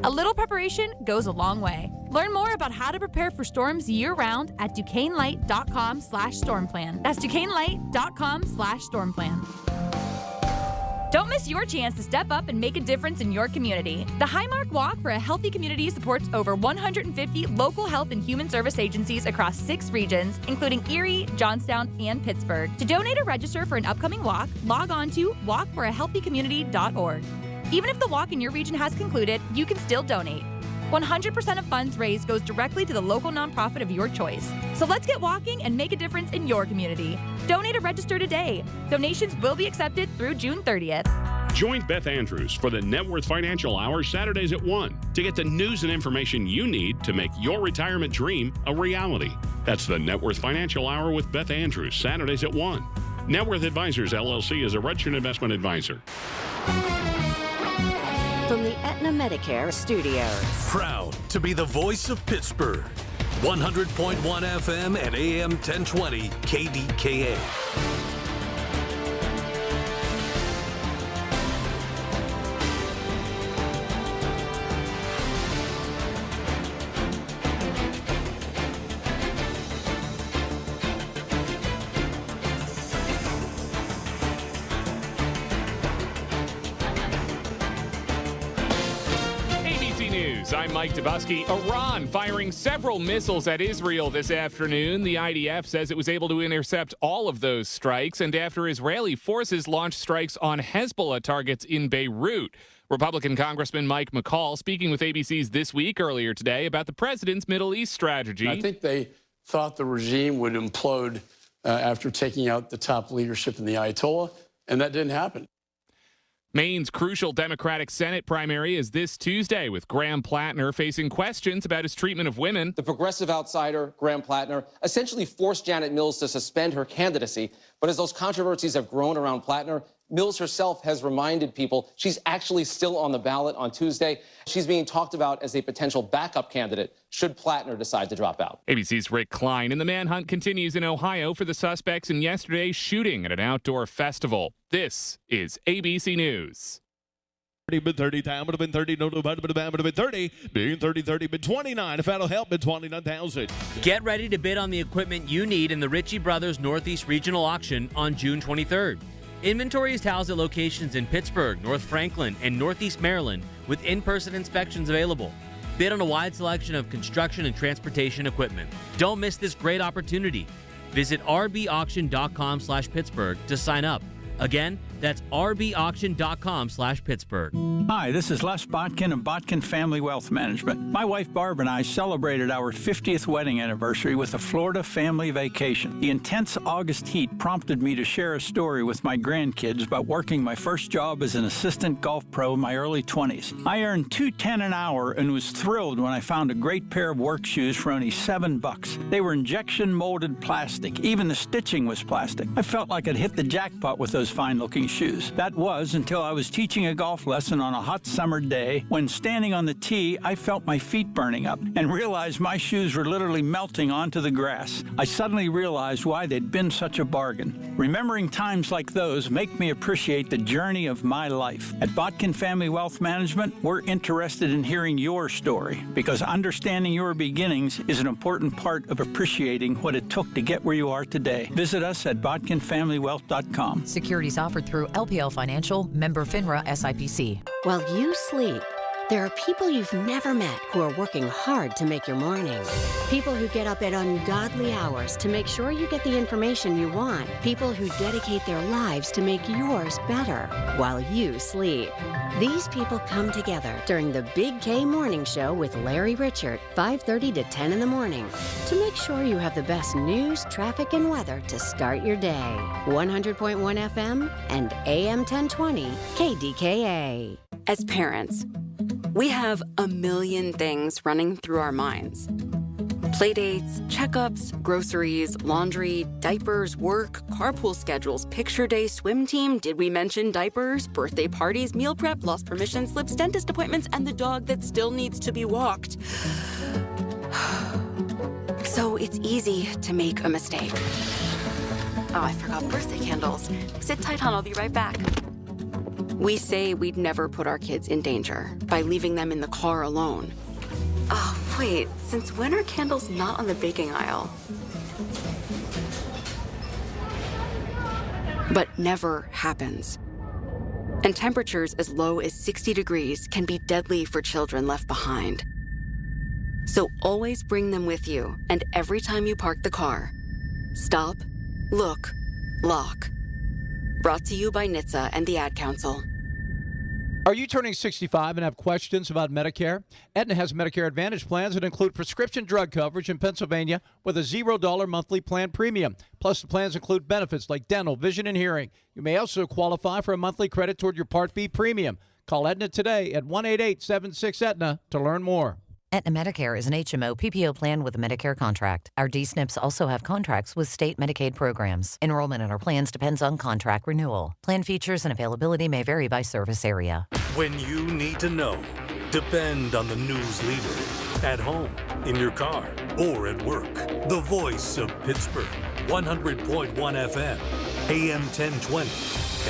A little preparation goes a long way. Learn more about how to prepare for storms year-round at DuquesneLight.com/stormplan. That's DuquesneLight.com/stormplan. Don't miss your chance to step up and make a difference in your community. The Highmark Walk for a Healthy Community supports over 150 local health and human service agencies across 6 regions, including Erie, Johnstown, and Pittsburgh. To donate or register for an upcoming walk, log on to walkforahealthycommunity.org. Even if the walk in your region has concluded, you can still donate. 100% of funds raised goes directly to the local nonprofit of your choice. So let's get walking and make a difference in your community. Donate or register today. Donations will be accepted through June 30th. Join Beth Andrews for the Net Worth Financial Hour Saturdays at 1 to get the news and information you need to make your retirement dream a reality. That's the Net Worth Financial Hour with Beth Andrews, Saturdays at 1. Net Worth Advisors, LLC is a registered investment advisor. From the Aetna Medicare Studios. Proud to be the voice of Pittsburgh. 100.1 FM and AM 1020 KDKA. I'm Mike Dubusky. Iran firing several missiles at Israel this afternoon. The IDF says it was able to intercept all of those strikes, and after Israeli forces launched strikes on Hezbollah targets in Beirut. Republican Congressman Mike McCall speaking with ABC's This Week earlier today about the president's Middle East strategy. I think they thought the regime would implode after taking out the top leadership in the Ayatollah, and that didn't happen. Maine's crucial Democratic Senate primary is this Tuesday, with Graham Plattner facing questions about his treatment of women. The progressive outsider, Graham Plattner, essentially forced Janet Mills to suspend her candidacy. But as those controversies have grown around Plattner, Mills herself has reminded people she's actually still on the ballot on Tuesday. She's being talked about as a potential backup candidate should Plattner decide to drop out. ABC's Rick Klein, and the manhunt continues in Ohio for the suspects in yesterday's shooting at an outdoor festival. This is ABC News. 30 time would have been 30, no, would have been 30, being 30, been 29. If that'll help, been 29,000. Get ready to bid on the equipment you need in the Ritchie Brothers Northeast Regional Auction on June 23rd. Inventory is housed at locations in Pittsburgh, North Franklin, and Northeast Maryland, with in-person inspections available. Bid on a wide selection of construction and transportation equipment. Don't miss this great opportunity. Visit rbauction.com/Pittsburgh to sign up. Again, that's rbauction.com/Pittsburgh. Hi, this is Les Botkin of Botkin Family Wealth Management. My wife Barb and I celebrated our 50th wedding anniversary with a Florida family vacation. The intense August heat prompted me to share a story with my grandkids about working my first job as an assistant golf pro in my early 20s. I earned $2.10 an hour and was thrilled when I found a great pair of work shoes for only $7. They were injection molded plastic. Even the stitching was plastic. I felt like I'd hit the jackpot with those fine-looking shoes. That was until I was teaching a golf lesson on a hot summer day. When standing on the tee, I felt my feet burning up and realized my shoes were literally melting onto the grass. I suddenly realized why they'd been such a bargain. Remembering times like those make me appreciate the journey of my life. At Botkin Family Wealth Management, we're interested in hearing your story because understanding your beginnings is an important part of appreciating what it took to get where you are today. Visit us at botkinfamilywealth.com. Securities offered through LPL Financial, member FINRA SIPC. While you sleep, there are people you've never met who are working hard to make your morning. People who get up at ungodly hours to make sure you get the information you want. People who dedicate their lives to make yours better while you sleep. These people come together during the Big K Morning Show with Larry Richert, 5:30 to 10 in the morning, to make sure you have the best news, traffic, and weather to start your day. 100.1 FM and AM 1020 KDKA. As parents, we have a million things running through our minds. Playdates, checkups, groceries, laundry, diapers, work, carpool schedules, picture day, swim team, did we mention diapers, birthday parties, meal prep, lost permission slips, dentist appointments, and the dog that still needs to be walked. So it's easy to make a mistake. Oh, I forgot birthday candles. Sit tight, hon, I'll be right back. We say we'd never put our kids in danger by leaving them in the car alone. Oh, wait, since when are candles not on the baking aisle? But never happens. And temperatures as low as 60 degrees can be deadly for children left behind. So always bring them with you, and every time you park the car, stop, look, lock. Brought to you by NHTSA and the Ad Council. Are you turning 65 and have questions about Medicare? Aetna has Medicare Advantage plans that include prescription drug coverage in Pennsylvania with a $0 monthly plan premium. Plus, the plans include benefits like dental, vision, and hearing. You may also qualify for a monthly credit toward your Part B premium. Call Aetna today at 1-888-76-AETNA to learn more. Aetna Medicare is an HMO PPO plan with a Medicare contract. Our D-SNPs also have contracts with state Medicaid programs. Enrollment in our plans depends on contract renewal. Plan features and availability may vary by service area. When you need to know, depend on the news leader. At home, in your car, or at work. The voice of Pittsburgh. 100.1 FM, AM 1020,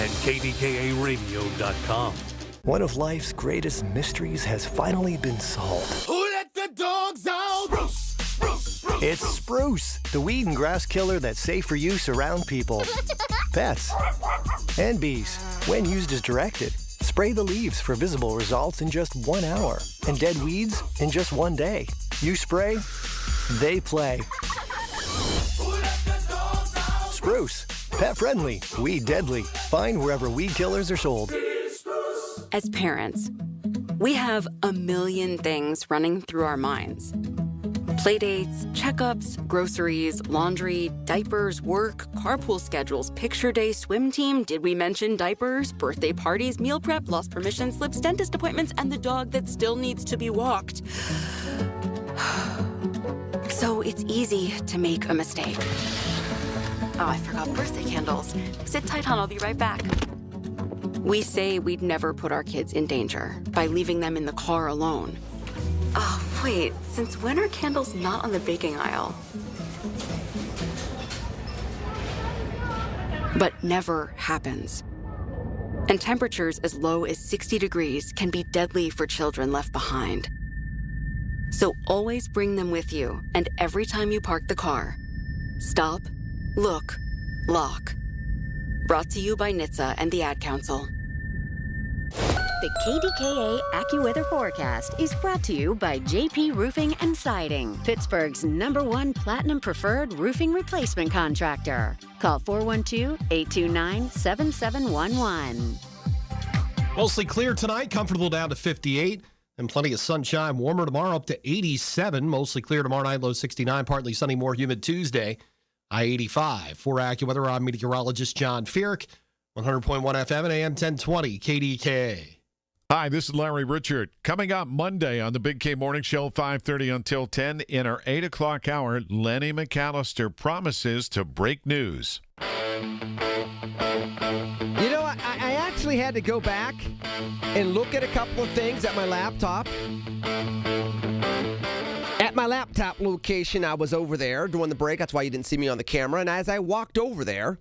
and KDKA-radio.com. One of life's greatest mysteries has finally been solved. Who let the dogs out? Spruce, spruce, spruce. It's Spruce, the weed and grass killer that's safe for use around people, pets, and bees. When used as directed, spray the leaves for visible results in just 1 hour, and dead weeds in just 1 day. You spray, they play. Who let the dogs out? Spruce, pet friendly, weed deadly. Find wherever weed killers are sold. As parents, we have a million things running through our minds. Playdates, checkups, groceries, laundry, diapers, work, carpool schedules, picture day, swim team, did we mention diapers, birthday parties, meal prep, lost permission slips, dentist appointments, and the dog that still needs to be walked. So it's easy to make a mistake. Oh, I forgot birthday candles. Sit tight, hon, I'll be right back. We say we'd never put our kids in danger by leaving them in the car alone. Oh, wait, since when are candles not on the baking aisle? But never happens. And temperatures as low as 60 degrees can be deadly for children left behind. So always bring them with you, and every time you park the car, stop, look, lock. Brought to you by NHTSA and the Ad Council. The KDKA AccuWeather forecast is brought to you by JP Roofing and Siding, Pittsburgh's #1 Platinum Preferred Roofing Replacement Contractor. Call 412-829-7711. Mostly clear tonight, comfortable down to 58, and plenty of sunshine. Warmer tomorrow up to 87. Mostly clear tomorrow night, low 69. Partly sunny, more humid Tuesday, high 85. For AccuWeather, I'm meteorologist John Fierk, 100.1 FM and AM 1020 KDKA. Hi, this is Larry Richard. Coming up Monday on the Big K Morning Show, 5:30 until 10, in our 8 o'clock hour, Lenny McAllister promises to break news. You know, I actually had to go back and look at a couple of things at my laptop. At my laptop location, I was over there during the break. That's why you didn't see me on the camera. And as I walked over there,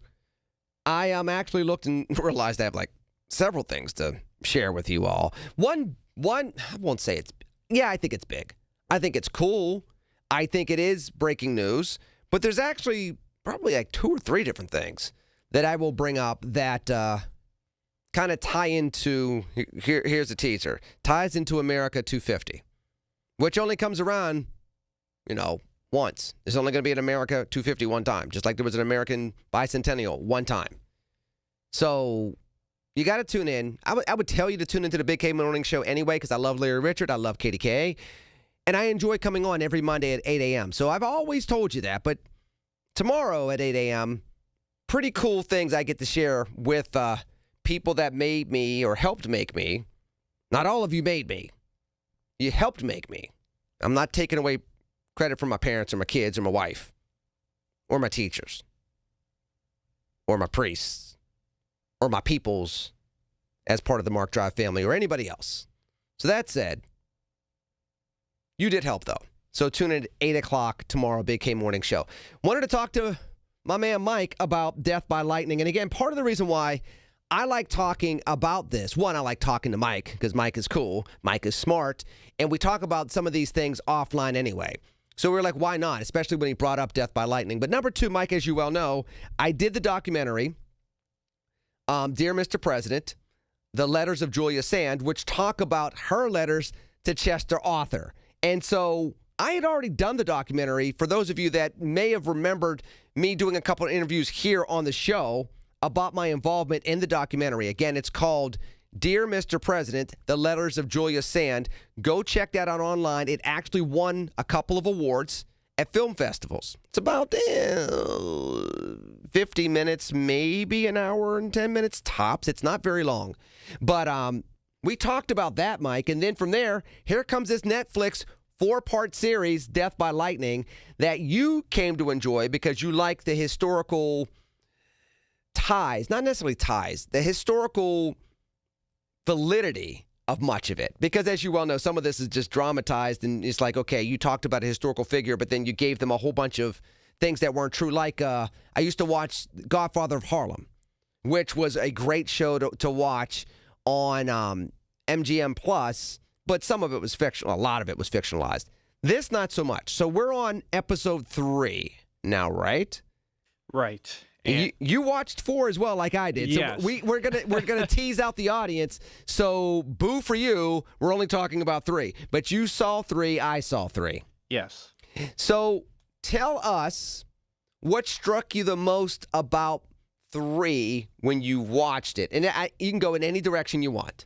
I actually looked and realized I have like several things to share with you all. One, I won't say it's, I think it's big. I think it's cool. I think it is breaking news. But there's actually probably like 2 or 3 different things that I will bring up that kind of tie into, here's a teaser, ties into America 250, which only comes around, once. There's only going to be an America 250 one time, just like there was an American bicentennial one time. So you got to tune in. I would tell you to tune into the Big K Morning Show anyway, because I love Larry Richard. I love KDKA. And I enjoy coming on every Monday at 8 a.m. So I've always told you that. But tomorrow at 8 a.m., pretty cool things I get to share with people that made me or helped make me. Not all of you made me. You helped make me. I'm not taking away credit from my parents or my kids or my wife or my teachers or my priests or my peoples as part of the Mark Drive family or anybody else. So that said, you did help, though. So tune in at 8 o'clock tomorrow, Big K Morning Show. Wanted to talk to my man Mike about death by lightning. And again, part of the reason why I like talking about this. One, I like talking to Mike because Mike is cool. Mike is smart. And we talk about some of these things offline anyway. So we were like, why not? Especially when he brought up Death by Lightning. But number two, Mike, as you well know, I did the documentary, Dear Mr. President, The Letters of Julia Sand, which talk about her letters to Chester Arthur. And so I had already done the documentary. For those of you that may have remembered me doing a couple of interviews here on the show about my involvement in the documentary. Again, it's called Dear Mr. President, The Letters of Julia Sand. Go check that out online. It actually won a couple of awards at film festivals. It's about 50 minutes, maybe an hour and 10 minutes tops. It's not very long. But we talked about that, Mike. And then from there, here comes this Netflix 4-part series, Death by Lightning, that you came to enjoy because you like the historical ties, not necessarily ties, the historical validity of much of it. Because as you well know, some of this is just dramatized and it's like, okay, you talked about a historical figure, but then you gave them a whole bunch of things that weren't true. Like I used to watch Godfather of Harlem, which was a great show to watch on MGM Plus, but some of it was fictional. A lot of it was fictionalized. This, not so much. So we're on episode 3 now, right? Right. You watched 4 as well, like I did. Yes. So we're gonna tease out the audience. So boo for you. We're only talking about 3, but you saw 3. I saw 3. Yes. So tell us what struck you the most about 3 when you watched it, and you can go in any direction you want.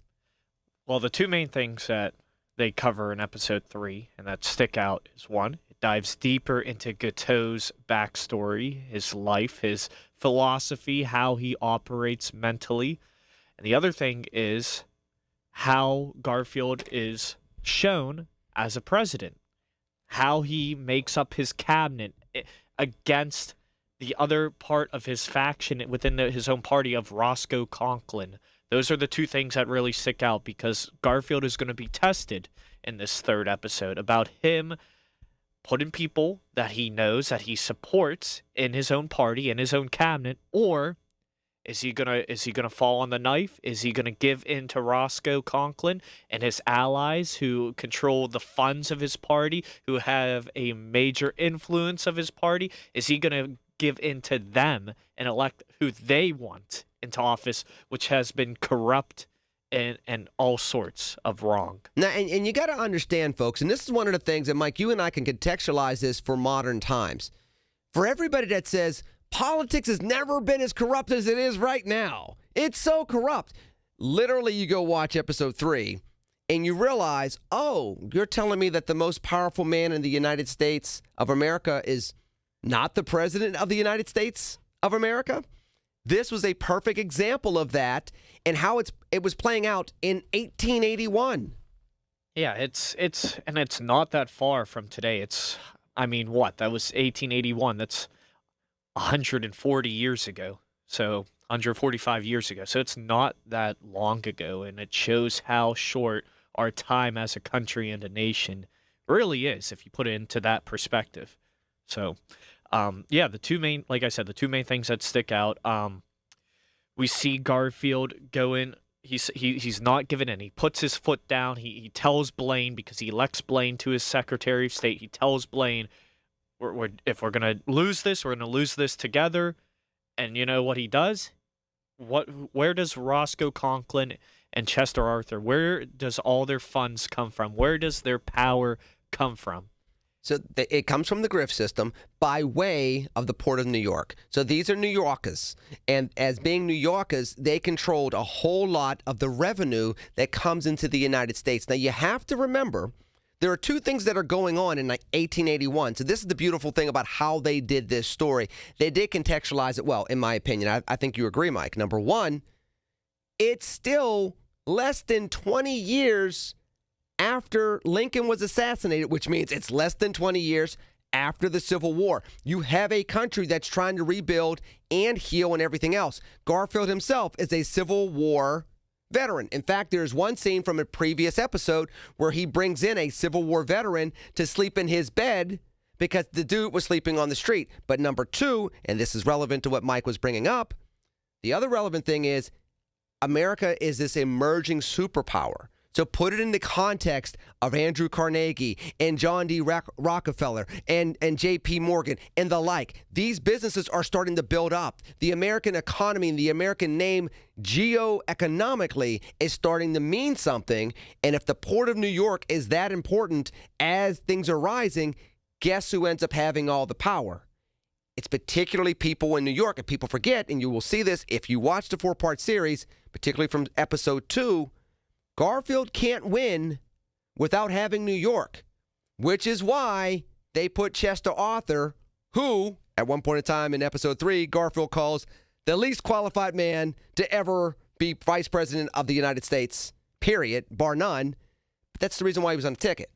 Well, the two main things that they cover in episode 3 and that stick out is one, it dives deeper into Guiteau's backstory, his life, his philosophy, how he operates mentally. And the other thing is how Garfield is shown as a president, how he makes up his cabinet against the other part of his faction within his own party of Roscoe Conklin. Those are the two things that really stick out because Garfield is going to be tested in this 3rd episode about him putting people that he knows, that he supports in his own party, in his own cabinet, or is he gonna fall on the knife? Is he gonna give in to Roscoe Conklin and his allies who control the funds of his party, who have a major influence of his party? Is he gonna give in to them and elect who they want into office, which has been corrupt and all sorts of wrong? Now, and you got to understand, folks, and this is one of the things that, Mike, you and I can contextualize this for modern times. For everybody that says politics has never been as corrupt as it is right now, it's so corrupt. Literally, you go watch episode 3 and you realize, oh, you're telling me that the most powerful man in the United States of America is not the president of the United States of America? This was a perfect example of that and how it was playing out in 1881. Yeah, it's not that far from today. That was 1881. That's 140 years ago. So 145 years ago. So it's not that long ago, and it shows how short our time as a country and a nation really is if you put it into that perspective. So the two main things that stick out. We see Garfield go in. He's not giving in. He puts his foot down. He tells Blaine, because he elects Blaine to his Secretary of State. He tells Blaine, if we're gonna lose this, we're gonna lose this together. And you know what he does? Where does Roscoe Conklin and Chester Arthur? Where does all their funds come from? Where does their power come from? So it comes from the Griff system by way of the Port of New York. So these are New Yorkers. And as being New Yorkers, they controlled a whole lot of the revenue that comes into the United States. Now, you have to remember, there are two things that are going on in 1881. So this is the beautiful thing about how they did this story. They did contextualize it well, in my opinion. I think you agree, Mike. Number one, it's still less than 20 years after Lincoln was assassinated, which means it's less than 20 years after the Civil War. You have a country that's trying to rebuild and heal and everything else. Garfield himself is a Civil War veteran. In fact, there's one scene from a previous episode where he brings in a Civil War veteran to sleep in his bed because the dude was sleeping on the street. But number two, and this is relevant to what Mike was bringing up, the other relevant thing is America is this emerging superpower. So put it in the context of Andrew Carnegie and John D. Rockefeller and J.P. Morgan and the like. These businesses are starting to build up. The American economy and the American name geoeconomically is starting to mean something. And if the Port of New York is that important as things are rising, guess who ends up having all the power? It's particularly people in New York. And people forget, and you will see this if you watch the 4-part series, particularly from episode 2, Garfield can't win without having New York, which is why they put Chester Arthur, who, at one point in time in episode 3, Garfield calls the least qualified man to ever be vice president of the United States, period, bar none. But that's the reason why he was on the ticket.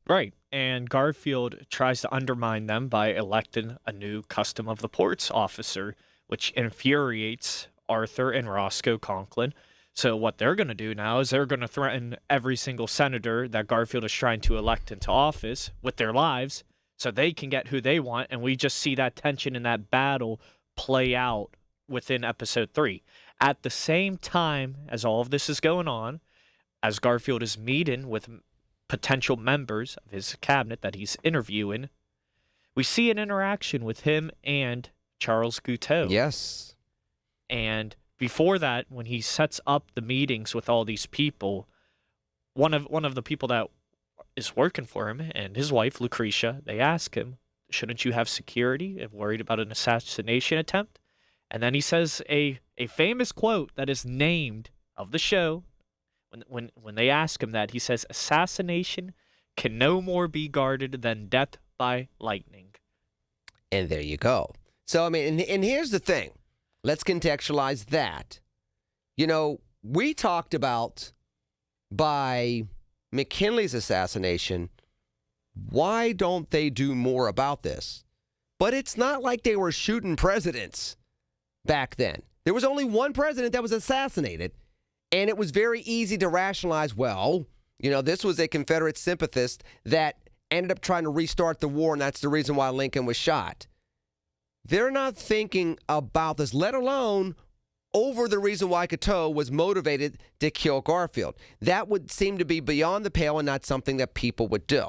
Right. And Garfield tries to undermine them by electing a new Custom of the Ports officer, which infuriates Arthur and Roscoe Conklin. So what they're going to do now is they're going to threaten every single senator that Garfield is trying to elect into office with their lives so they can get who they want. And we just see that tension and that battle play out within episode 3. At the same time as all of this is going on, as Garfield is meeting with potential members of his cabinet that he's interviewing, we see an interaction with him and Charles Guiteau. Yes. And before that, when he sets up the meetings with all these people, one of the people that is working for him and his wife, Lucretia, they ask him, shouldn't you have security and worried about an assassination attempt? And then he says a famous quote that is named of the show. When they ask him that, he says, assassination can no more be guarded than death by lightning. And there you go. So, I mean, and here's the thing. Let's contextualize that. You know, we talked about by McKinley's assassination, why don't they do more about this? But it's not like they were shooting presidents back then. There was only one president that was assassinated, and it was very easy to rationalize, well, you know, this was a Confederate sympathist that ended up trying to restart the war, and that's the reason why Lincoln was shot. They're not thinking about this, let alone over the reason why Guiteau was motivated to kill Garfield. That would seem to be beyond the pale and not something that people would do.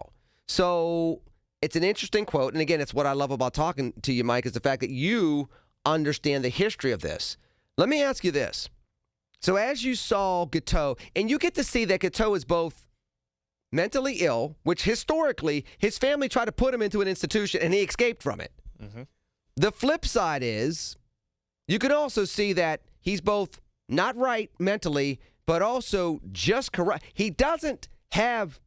So it's an interesting quote. And again, it's what I love about talking to you, Mike, is the fact that you understand the history of this. Let me ask you this. So as you saw Guiteau, and you get to see that Guiteau is both mentally ill, which historically his family tried to put him into an institution and he escaped from it. Mm-hmm. The flip side is you can also see that he's both not right mentally, but also just corrupt. He doesn't have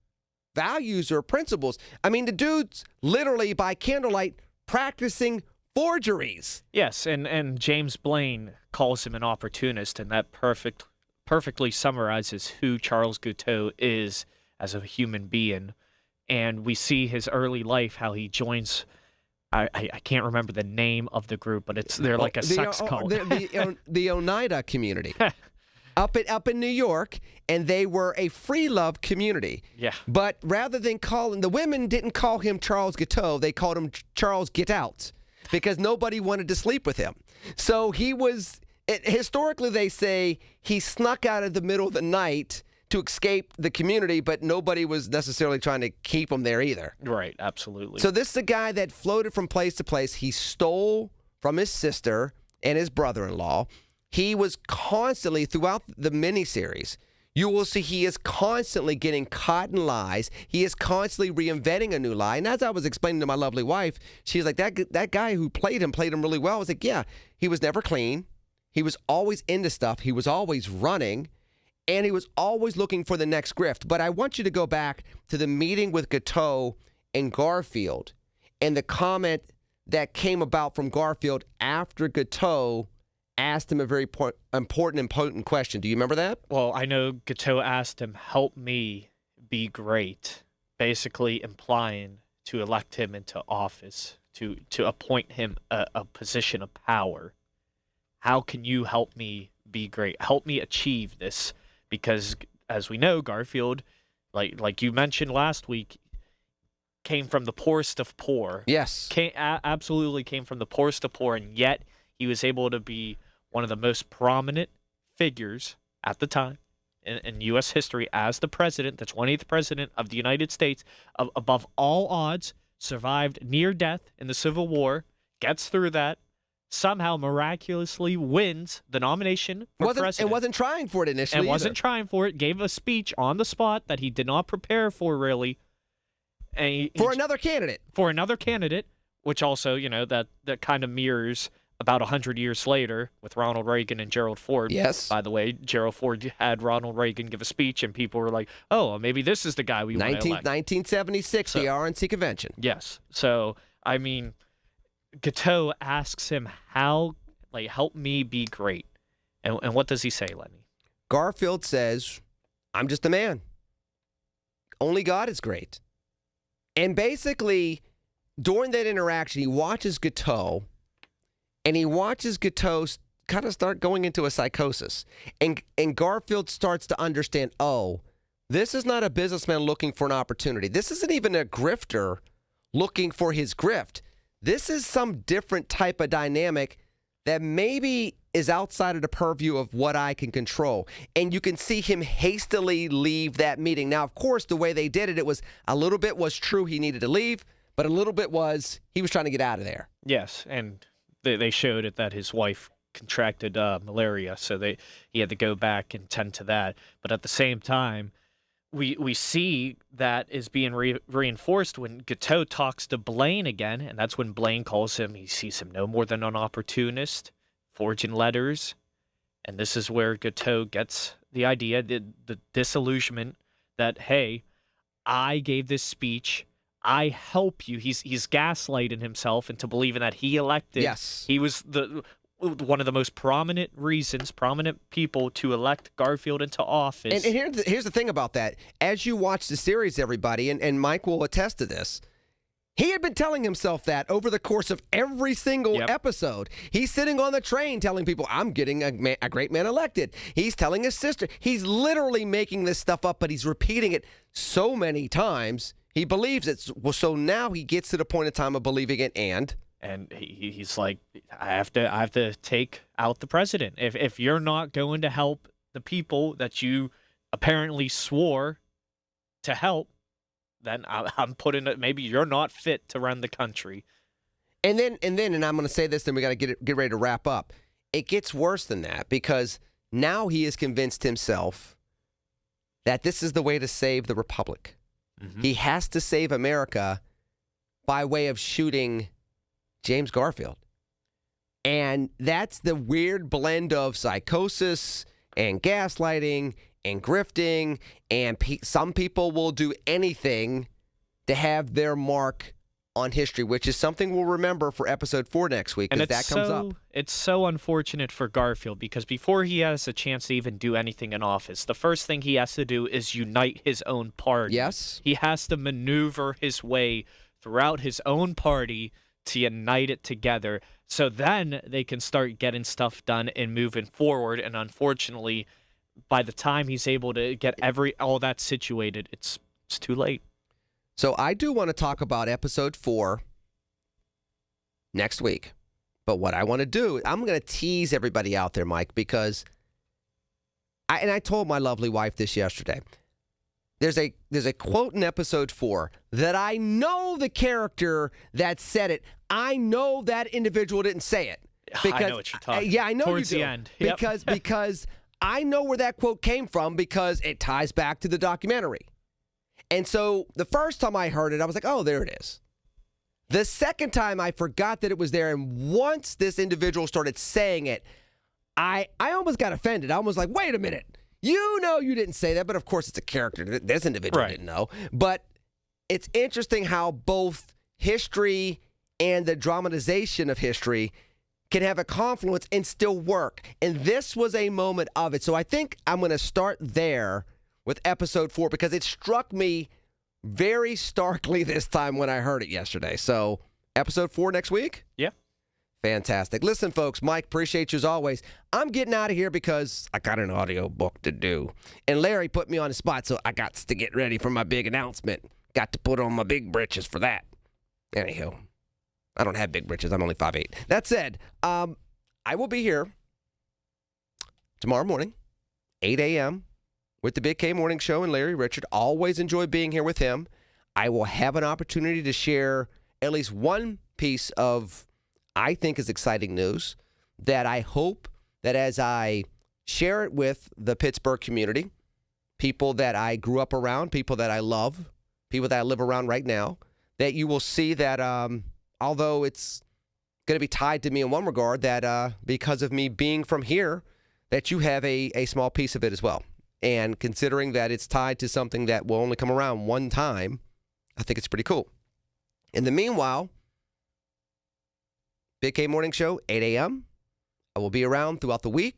values or principles. I mean, the dude's literally by candlelight practicing forgeries. Yes, and James Blaine calls him an opportunist, and that perfectly summarizes who Charles Guiteau is as a human being. And we see his early life, how he joins... I can't remember the name of the group, but they're like a sex cult. The Oneida community up in New York, and they were a free love community. Yeah. But rather than calling, the women didn't call him Charles Guiteau, they called him Charles Get Out because nobody wanted to sleep with him. So he was, historically they say he snuck out of the middle of the night to escape the community, but nobody was necessarily trying to keep him there either. Right, absolutely. So this is a guy that floated from place to place. He stole from his sister and his brother-in-law. He was constantly, throughout the miniseries, you will see he is constantly getting caught in lies. He is constantly reinventing a new lie. And as I was explaining to my lovely wife, she's like, that guy who played him really well. I was like, yeah, he was never clean. He was always into stuff. He was always running. And he was always looking for the next grift. But I want you to go back to the meeting with Guiteau and Garfield and the comment that came about from Garfield after Guiteau asked him a very important and potent question. Do you remember that? Well, I know Guiteau asked him, help me be great, basically implying to elect him into office, to appoint him a position of power. How can you help me be great? Help me achieve this. Because, as we know, Garfield, like you mentioned last week, came from the poorest of poor. Yes. Absolutely came from the poorest of poor, and yet he was able to be one of the most prominent figures at the time in U.S. history as the president, the 20th president of the United States, above all odds, survived near death in the Civil War, gets through that, somehow miraculously wins the nomination for president. And wasn't trying for it initially. And wasn't trying for it, gave a speech on the spot that he did not prepare for, really. And another candidate. For another candidate, which also, that kind of mirrors about 100 years later with Ronald Reagan and Gerald Ford. Yes. By the way, Gerald Ford had Ronald Reagan give a speech, and people were like, oh, maybe this is the guy we want to elect. 1976, the RNC convention. Yes. So, I mean, Guiteau asks him, help me be great. And what does he say, Lenny? Garfield says, I'm just a man. Only God is great. And basically, during that interaction, he watches Guiteau, and he watches Guiteau kind of start going into a psychosis. And Garfield starts to understand, this is not a businessman looking for an opportunity. This isn't even a grifter looking for his grift. This is some different type of dynamic that maybe is outside of the purview of what I can control. And you can see him hastily leave that meeting. Now, of course, the way they did it, a little bit was true he needed to leave, but a little bit was he was trying to get out of there. Yes, and they showed it that his wife contracted malaria, so he had to go back and tend to that. But at the same time, we see that is being reinforced when Guiteau talks to Blaine again, and that's when Blaine calls him, he sees him no more than an opportunist, forging letters. And this is where Guiteau gets the idea, the disillusionment that, hey, I gave this speech, I help you. He's gaslighting himself into believing that he elected. Yes. He was one of the most prominent people to elect Garfield into office. And here's the thing about that. As you watch the series, everybody, and Mike will attest to this, he had been telling himself that over the course of every single episode. He's sitting on the train telling people, I'm getting a great man elected. He's telling his sister. He's literally making this stuff up, but he's repeating it so many times. He believes it. Well, so now he gets to the point of time of believing it, and he's like, I have to take out the president. If you're not going to help the people that you apparently swore to help, then I'm putting it. Maybe you're not fit to run the country. And then, I'm going to say this, then we got to get ready to wrap up. It gets worse than that, because now he has convinced himself that this is the way to save the republic. Mm-hmm. He has to save America by way of shooting James Garfield. And that's the weird blend of psychosis and gaslighting and grifting, and some people will do anything to have their mark on history, which is something we'll remember for episode 4 next week, because that comes up. It's so unfortunate for Garfield, because before he has a chance to even do anything in office, the first thing he has to do is unite his own party. Yes. He has to maneuver his way throughout his own party to unite it together, so then they can start getting stuff done and moving forward. And unfortunately, by the time he's able to get all that situated, it's too late. So I do want to talk about episode 4 next week. But what I want to do, I'm going to tease everybody out there, Mike, because I told my lovely wife this yesterday. There's a quote in episode 4 that I know the character that said it. I know that individual didn't say it. Because, I know what you're talking about. Yeah, I know Towards you do. the end. Yep. Because I know where that quote came from, because it ties back to the documentary. And so the first time I heard it, I was like, oh, there it is. The second time I forgot that it was there, and once this individual started saying it, I almost got offended. I was like, wait a minute. You know you didn't say that, but of course it's a character. This individual didn't know. But it's interesting how both history and the dramatization of history can have a confluence and still work. And this was a moment of it. So I think I'm going to start there with episode 4, because it struck me very starkly this time when I heard it yesterday. So episode 4 next week? Yeah. Fantastic. Listen, folks, Mike, appreciate you as always. I'm getting out of here because I got an audio book to do. And Larry put me on the spot, so I got to get ready for my big announcement. Got to put on my big britches for that. Anyhow, I don't have big britches. I'm only 5'8". That said, I will be here tomorrow morning 8 a.m. with the Big K Morning Show and Larry Richard. Always enjoy being here with him. I will have an opportunity to share at least one piece of, I think, is exciting news that I hope that as I share it with the Pittsburgh community, people that I grew up around, people that I love, people that I live around right now, that you will see that although it's going to be tied to me in one regard, that because of me being from here, that you have a small piece of it as well. And considering that it's tied to something that will only come around one time, I think it's pretty cool. In the meanwhile, Big K Morning Show, 8 a.m. I will be around throughout the week.